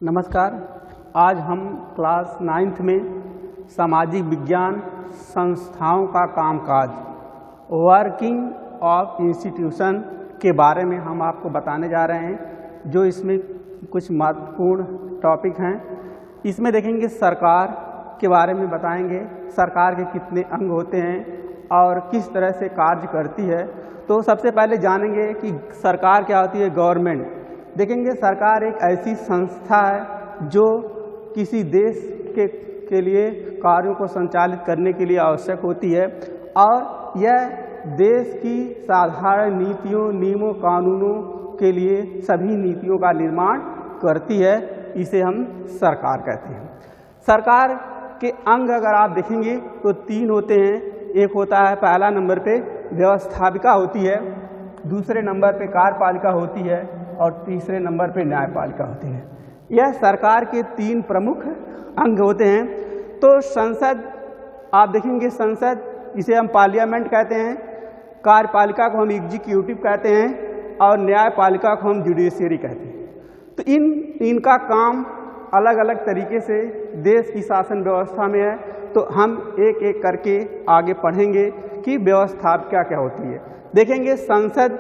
नमस्कार। आज हम क्लास 9th में सामाजिक विज्ञान संस्थाओं का कामकाज वर्किंग ऑफ इंस्टीट्यूशन के बारे में हम आपको बताने जा रहे हैं। जो इसमें कुछ महत्वपूर्ण टॉपिक हैं, इसमें देखेंगे सरकार के बारे में बताएंगे, सरकार के कितने अंग होते हैं और किस तरह से कार्य करती है। तो सबसे पहले जानेंगे कि सरकार क्या होती है। गवर्नमेंट देखेंगे, सरकार एक ऐसी संस्था है जो किसी देश के लिए कार्यों को संचालित करने के लिए आवश्यक होती है और यह देश की साधारण नीतियों, नियमों, कानूनों के लिए सभी नीतियों का निर्माण करती है। इसे हम सरकार कहते हैं। सरकार के अंग अगर आप देखेंगे तो 3 होते हैं। एक होता है, पहला नंबर पे व्यवस्थापिका होती है, दूसरे नंबर पे कार्यपालिका होती है और तीसरे नंबर पे न्यायपालिका होती है। यह सरकार के 3 प्रमुख अंग होते हैं। तो संसद आप देखेंगे, संसद इसे हम पार्लियामेंट कहते हैं, कार्यपालिका को हम एग्जीक्यूटिव कहते हैं और न्यायपालिका को हम जुडिशरी कहते हैं। तो इनका काम अलग अलग तरीके से देश की शासन व्यवस्था में है। तो हम एक एक करके आगे पढ़ेंगे कि व्यवस्थापिका क्या होती है। देखेंगे संसद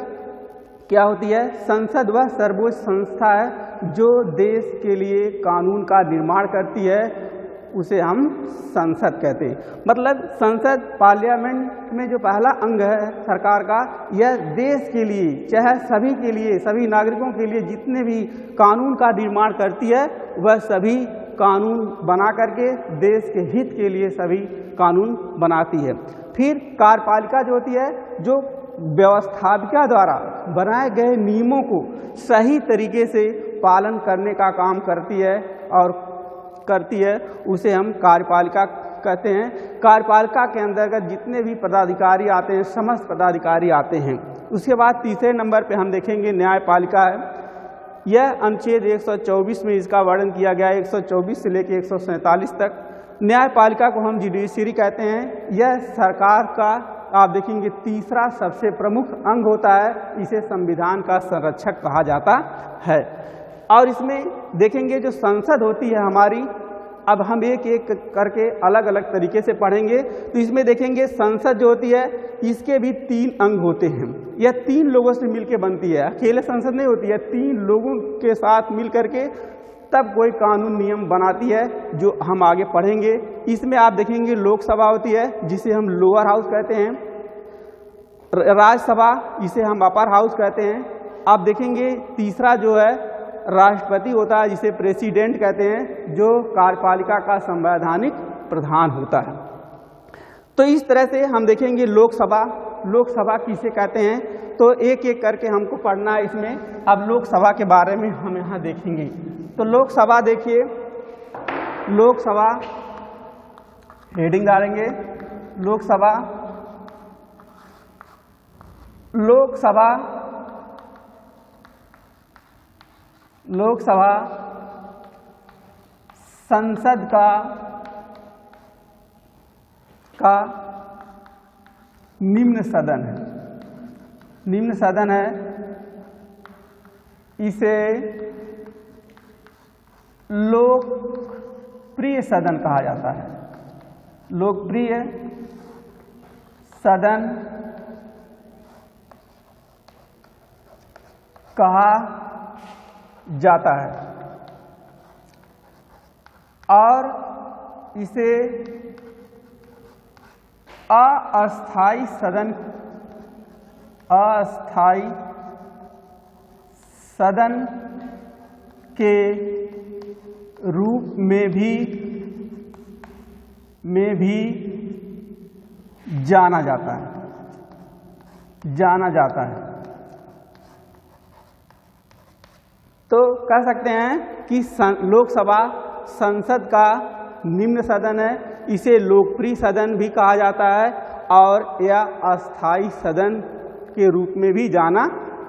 क्या होती है। संसद वह सर्वोच्च संस्था है जो देश के लिए कानून का निर्माण करती है, उसे हम संसद कहते हैं। मतलब संसद पार्लियामेंट में जो पहला अंग है सरकार का, यह देश के लिए, चाहे सभी के लिए, सभी नागरिकों के लिए जितने भी कानून का निर्माण करती है, वह सभी कानून बना करके देश के हित के लिए सभी कानून बनाती है। फिर कार्यपालिका जो होती है, जो व्यवस्थापिका द्वारा बनाए गए नियमों को सही तरीके से पालन करने का काम करती है और करती है, उसे हम कार्यपालिका कहते हैं। कार्यपालिका के अंतर्गत जितने भी पदाधिकारी आते हैं, समस्त पदाधिकारी आते हैं। उसके बाद तीसरे नंबर पे हम देखेंगे न्यायपालिका है। यह अनुच्छेद 124 में इसका वर्णन किया गया है, 124 से लेकर 147 तक। न्यायपालिका को हम जुडिशरी कहते हैं। यह सरकार का आप देखेंगे तीसरा सबसे प्रमुख अंग होता है। इसे संविधान का संरक्षक कहा जाता है। और इसमें देखेंगे जो संसद होती है हमारी, अब हम एक एक करके अलग अलग तरीके से पढ़ेंगे। तो इसमें देखेंगे संसद जो होती है, इसके भी 3 अंग होते हैं। यह 3 लोगों से मिलकर बनती है, अकेले संसद नहीं होती है। 3 लोगों के साथ मिल करके तब कोई कानून नियम बनाती है, जो हम आगे पढ़ेंगे। इसमें आप देखेंगे लोकसभा होती है, जिसे हम लोअर हाउस कहते हैं। राज्यसभा, इसे हम अपर हाउस कहते हैं। आप देखेंगे तीसरा जो है राष्ट्रपति होता है, जिसे प्रेसिडेंट कहते हैं, जो कार्यपालिका का संवैधानिक प्रधान होता है। तो इस तरह से हम देखेंगे लोकसभा किसे कहते हैं, तो एक एक करके हमको पढ़ना है इसमें। अब लोकसभा के बारे में हम यहाँ देखेंगे। तो लोकसभा देखिए, लोकसभा हेडिंग डालेंगे, लोकसभा संसद का निम्न सदन है। इसे लोकप्रिय सदन कहा जाता है। लोकप्रिय सदन कहा जाता है और इसे अस्थाई सदन के रूप में भी जाना जाता है। तो कह सकते हैं कि लोकसभा संसद का निम्न सदन है। इसे लोकप्रिय सदन भी कहा जाता है और यह अस्थाई सदन के रूप में भी जाना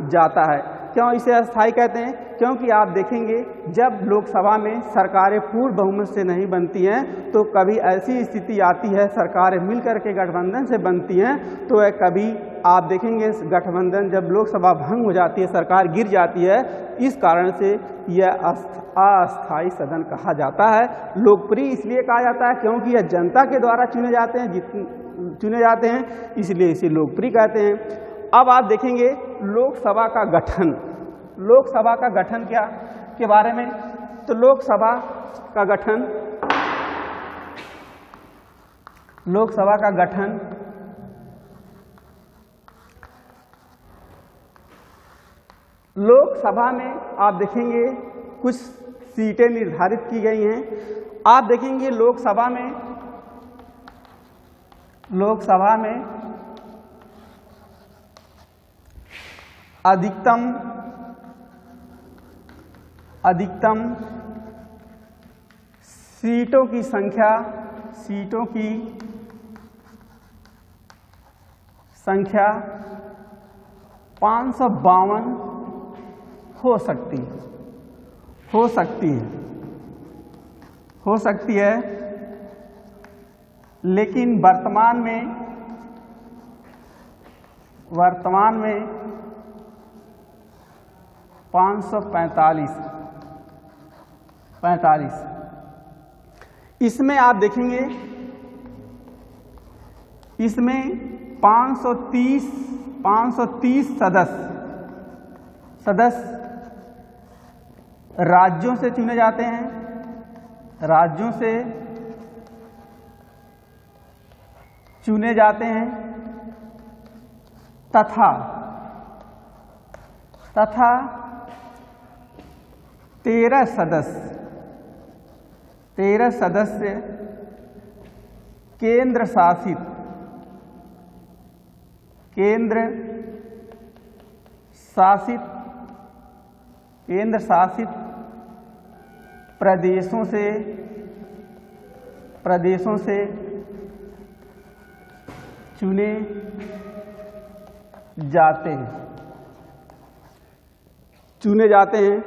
जाता है। क्यों इसे अस्थायी कहते हैं? क्योंकि आप देखेंगे जब लोकसभा में सरकारें पूर्ण बहुमत से नहीं बनती हैं तो कभी ऐसी स्थिति आती है सरकारें मिलकर के गठबंधन से बनती हैं, तो वह कभी आप देखेंगे गठबंधन जब लोकसभा भंग हो जाती है, सरकार गिर जाती है, इस कारण से यह अस्थायी सदन कहा जाता है। लोकप्रिय इसलिए कहा जाता है क्योंकि यह जनता के द्वारा चुने जाते हैं, इसलिए इसे लोकप्रिय कहते हैं। अब आप देखेंगे लोकसभा का गठन, लोकसभा का गठन क्या के बारे में, तो लोकसभा का गठन, लोकसभा का गठन लोकसभा में आप देखेंगे कुछ सीटें निर्धारित की गई हैं। आप देखेंगे लोकसभा में अधिकतम सीटों की संख्या 552 हो सकती है, लेकिन वर्तमान में 545। इसमें आप देखेंगे इसमें 530 सदस्य राज्यों से चुने जाते हैं, तथा 13 सदस्य केंद्र शासित प्रदेशों से चुने जाते हैं।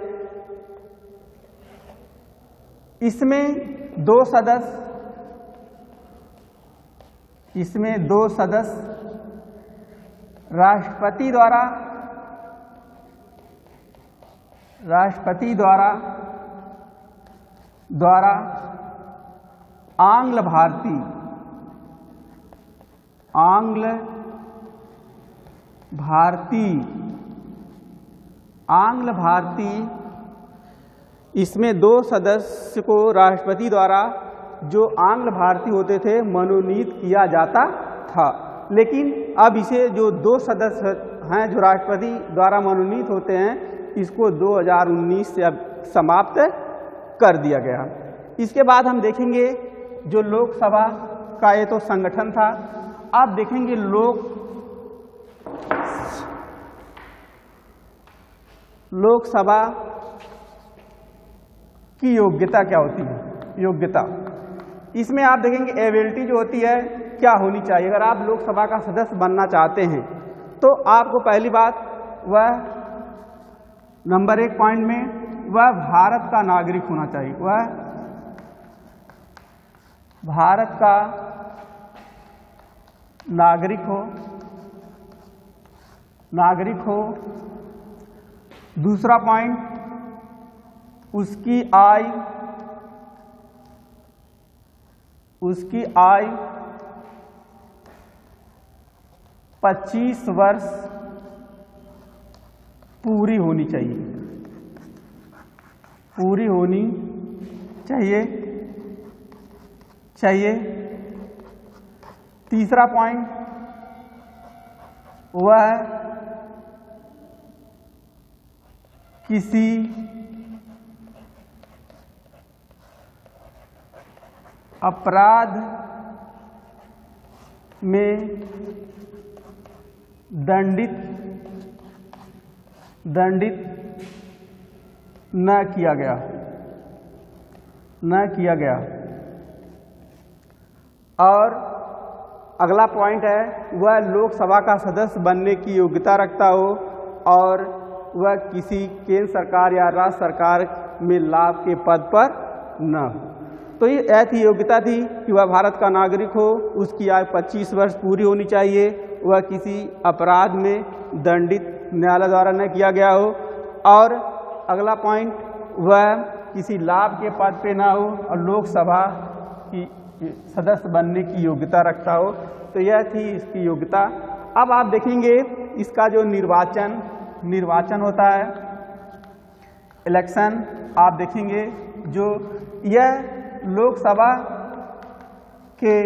इसमें दो सदस्य राष्ट्रपति द्वारा आंग्ल भारतीय इसमें 2 सदस्य को राष्ट्रपति द्वारा जो आंग्ल भारतीय होते थे मनोनीत किया जाता था, लेकिन अब इसे जो 2 सदस्य हैं जो राष्ट्रपति द्वारा मनोनीत होते हैं, इसको 2019 से अब समाप्त कर दिया गया। इसके बाद हम देखेंगे जो लोकसभा का ये तो संगठन था। आप देखेंगे लोकसभा की योग्यता क्या होती है? इसमें आप देखेंगे एबिलिटी जो होती है क्या होनी चाहिए। अगर आप लोकसभा का सदस्य बनना चाहते हैं तो आपको पहली बात वह नंबर 1 पॉइंट में वह भारत का नागरिक होना चाहिए, वह भारत का नागरिक हो। दूसरा पॉइंट, उसकी आयु 25 वर्ष पूरी होनी चाहिए। तीसरा पॉइंट, वह किसी अपराध में दंडित न किया गया। और अगला पॉइंट है वह लोकसभा का सदस्य बनने की योग्यता रखता हो और वह किसी केंद्र सरकार या राज्य सरकार में लाभ के पद पर न हो। तो ये ऐसी योग्यता थी कि वह भारत का नागरिक हो, उसकी आयु 25 वर्ष पूरी होनी चाहिए, वह किसी अपराध में दंडित न्यायालय द्वारा न किया गया हो, और अगला पॉइंट, वह किसी लाभ के पद पे ना हो और लोकसभा की सदस्य बनने की योग्यता रखता हो। तो यह थी इसकी योग्यता। अब आप देखेंगे इसका जो निर्वाचन होता है, इलेक्शन, आप देखेंगे जो यह लोकसभा के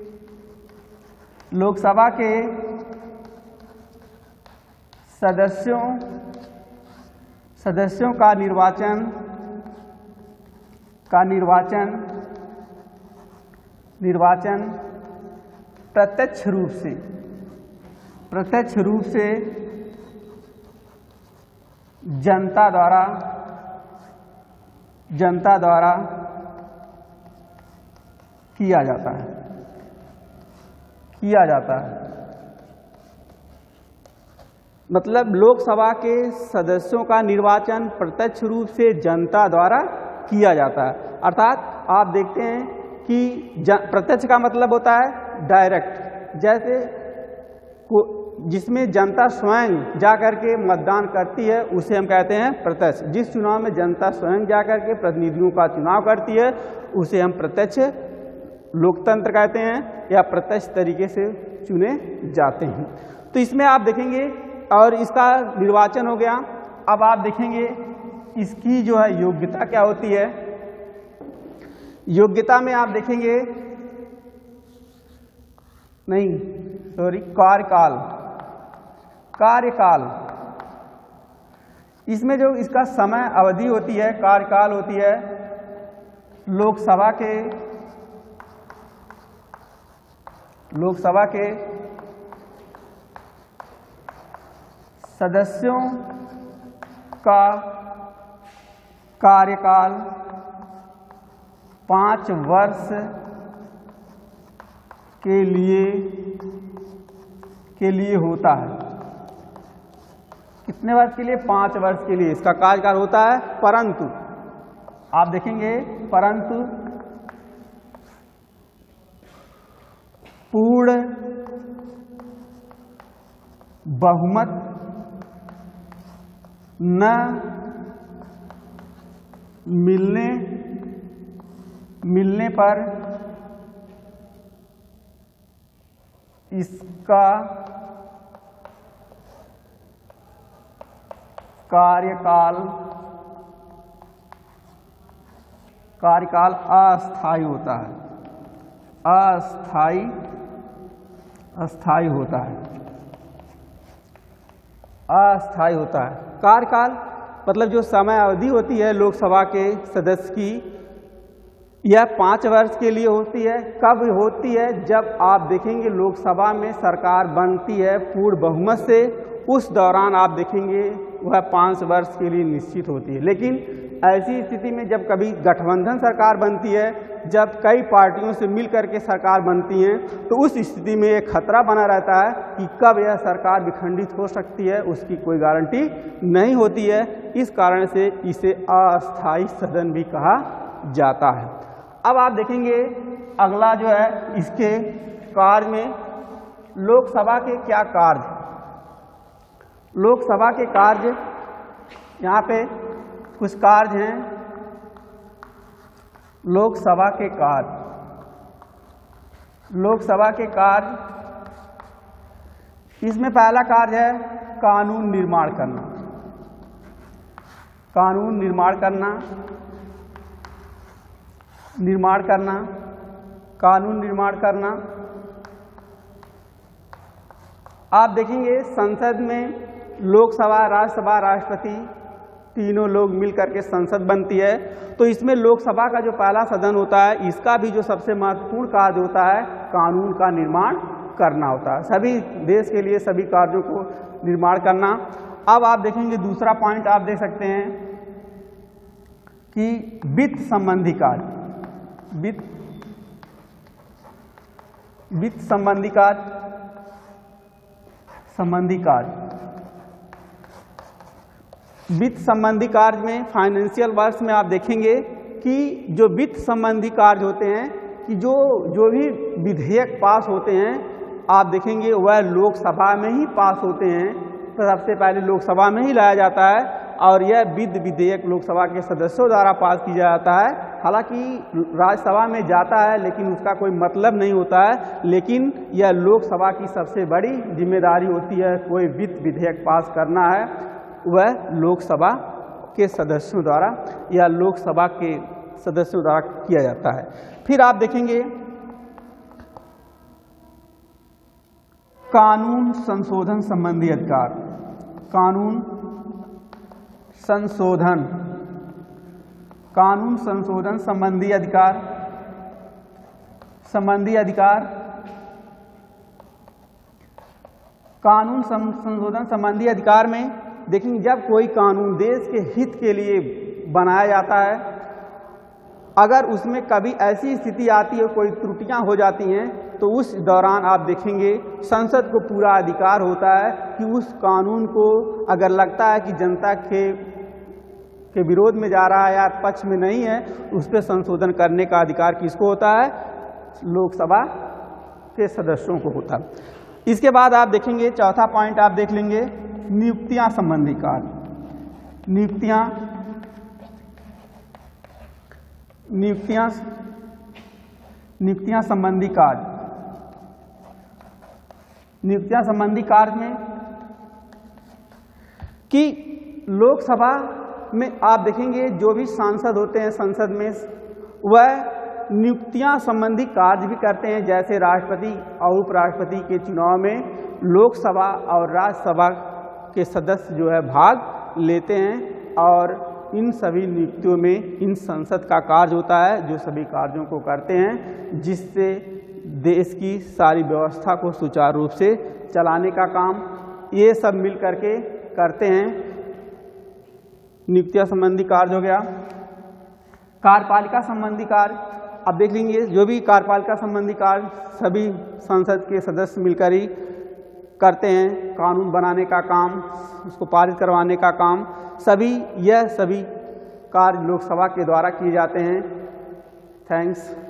सदस्यों का निर्वाचन प्रत्यक्ष रूप से जनता द्वारा किया जाता है। मतलब लोकसभा के सदस्यों का निर्वाचन प्रत्यक्ष रूप से जनता द्वारा किया जाता है। अर्थात आप देखते हैं कि प्रत्यक्ष का मतलब होता है डायरेक्ट, जैसे जिसमें जनता स्वयं जाकर के मतदान करती है उसे हम कहते हैं प्रत्यक्ष। जिस चुनाव में जनता स्वयं जाकर के प्रतिनिधियों का चुनाव करती है उसे हम प्रत्यक्ष लोकतंत्र कहते हैं, या प्रत्यक्ष तरीके से चुने जाते हैं। तो इसमें आप देखेंगे, और इसका निर्वाचन हो गया। अब आप देखेंगे इसकी जो है योग्यता क्या होती है। योग्यता में आप देखेंगे कार्यकाल, इसमें जो इसका समय अवधि होती है, कार्यकाल होती है, लोकसभा के सदस्यों का कार्यकाल 5 वर्ष के लिए होता है। कितने वर्ष के लिए? 5 वर्ष के लिए इसका कार्यकाल होता है। परंतु आप देखेंगे, पूर्ण बहुमत न मिलने पर इसका कार्यकाल अस्थायी होता है। अस्थायी होता है। कार्यकाल मतलब जो समय अवधि होती है लोकसभा के सदस्य की, यह 5 वर्ष के लिए होती है। कब होती है? जब आप देखेंगे लोकसभा में सरकार बनती है पूर्ण बहुमत से, उस दौरान आप देखेंगे वह 5 वर्ष के लिए निश्चित होती है। लेकिन ऐसी स्थिति में जब कभी गठबंधन सरकार बनती है, जब कई पार्टियों से मिल करके सरकार बनती हैं, तो उस स्थिति में एक खतरा बना रहता है कि कब यह सरकार विखंडित हो सकती है, उसकी कोई गारंटी नहीं होती है। इस कारण से इसे अस्थायी सदन भी कहा जाता है। अब आप देखेंगे अगला जो है इसके कार्य में लोकसभा के क्या कार्य, लोकसभा के कार्य, यहाँ पे कुछ कार्य हैं। लोकसभा के कार्य, इसमें पहला कार्य है कानून निर्माण करना। आप देखेंगे संसद में लोकसभा, राज्यसभा, राष्ट्रपति तीनों लोग मिलकर के संसद बनती है। तो इसमें लोकसभा का जो पहला सदन होता है, इसका भी जो सबसे महत्वपूर्ण कार्य होता है कानून का निर्माण करना होता है। सभी देश के लिए सभी कार्यों को निर्माण करना। अब आप देखेंगे दूसरा पॉइंट आप देख सकते हैं कि वित्त संबंधी कार्य, वित्त संबंधी कार्य वित्त संबंधी कार्य में, फाइनेंशियल वर्क्स में आप देखेंगे कि जो वित्त संबंधी कार्य होते हैं कि जो भी विधेयक पास होते हैं आप देखेंगे वह लोकसभा में ही पास होते हैं। तो सबसे पहले लोकसभा में ही लाया जाता है और यह विधेयक लोकसभा के सदस्यों द्वारा पास किया जाता है। हालांकि राज्यसभा में जाता है लेकिन उसका कोई मतलब नहीं होता है, लेकिन यह लोकसभा की सबसे बड़ी जिम्मेदारी होती है। कोई विधेयक पास करना है वह लोकसभा के सदस्यों द्वारा या लोकसभा के सदस्यों द्वारा किया जाता है। फिर आप देखेंगे कानून संशोधन संबंधी अधिकार। कानून संशोधन संबंधी अधिकार। कानून संशोधन संबंधी अधिकार में देखेंगे जब कोई कानून देश के हित के लिए बनाया जाता है, अगर उसमें कभी ऐसी स्थिति आती है, कोई त्रुटियां हो जाती हैं, तो उस दौरान आप देखेंगे संसद को पूरा अधिकार होता है कि उस कानून को अगर लगता है कि जनता के विरोध में जा रहा है या पक्ष में नहीं है, उस पर संशोधन करने का अधिकार किसको होता है? लोकसभा के सदस्यों को होता है। इसके बाद आप देखेंगे चौथा पॉइंट आप देख लेंगे नियुक्तियां संबंधी कार्य। नियुक्तियां संबंधी कार्य। नियुक्तियां संबंधी कार्य में कि लोकसभा में आप देखेंगे जो भी सांसद होते हैं संसद में वह नियुक्तियां संबंधी कार्य भी करते हैं। जैसे राष्ट्रपति और उपराष्ट्रपति के चुनाव में लोकसभा और राज्यसभा के सदस्य जो है भाग लेते हैं और इन सभी नियुक्तियों में इन संसद का कार्य होता है जो सभी कार्यों को करते हैं, जिससे देश की सारी व्यवस्था को सुचारू रूप से चलाने का काम ये सब मिल करके करते हैं। नियुक्तियां संबंधी कार्य हो गया। कार्यपालिका संबंधी कार्य अब देख लेंगे, जो भी कार्यपालिका संबंधी कार्य सभी संसद के सदस्य मिलकर ही करते हैं। कानून बनाने का काम, उसको पारित करवाने का काम, सभी कार्य लोकसभा के द्वारा किए जाते हैं। थैंक्स।